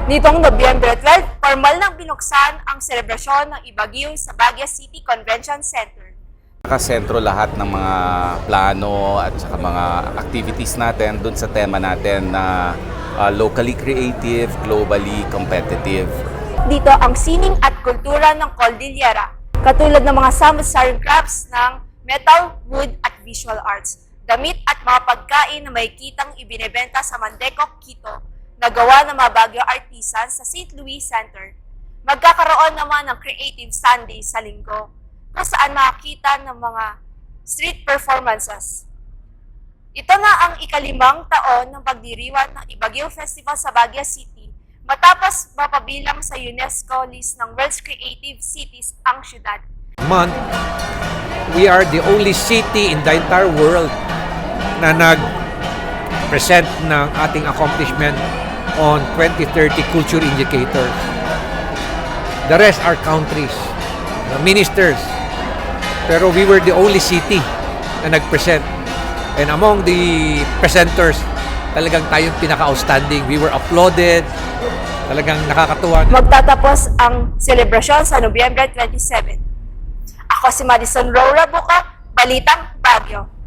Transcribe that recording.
Nitong Nobyembre 12, formal nang binuksan ang selebrasyon ng Ibaguio sa Baguio City Convention Center. Nakasentro lahat ng mga plano at saka mga activities natin dun sa tema natin na locally creative, globally competitive. Dito ang sining at kultura ng Cordillera, katulad ng mga samut-saring crafts ng metal, wood at visual arts, damit at mga pagkain na may kitang ibinebenta sa Mandeco, Quito, na gawa ng mga Baguio artisans sa St. Louis Center. Magkakaroon naman ng Creative Sunday sa linggo, kung saan makakita ng mga street performances. Ito na ang ikalimang taon ng pagdiriwang ng Ibaguio Festival sa Baguio City, matapos mapabilang sa UNESCO list ng World's Creative Cities ang syudad. Month, we are the only city in the entire world na nag-present ng ating accomplishment on 2030 culture indicators. The rest are countries, the ministers, pero we were the only city na nag-present. And among the presenters, talagang tayong pinaka-outstanding. We were applauded. Talagang nakakatuwa. Magtatapos ang selebrasyon sa Nobyembre 27. Ako si Madison Rora Buka, Balitang Baguio.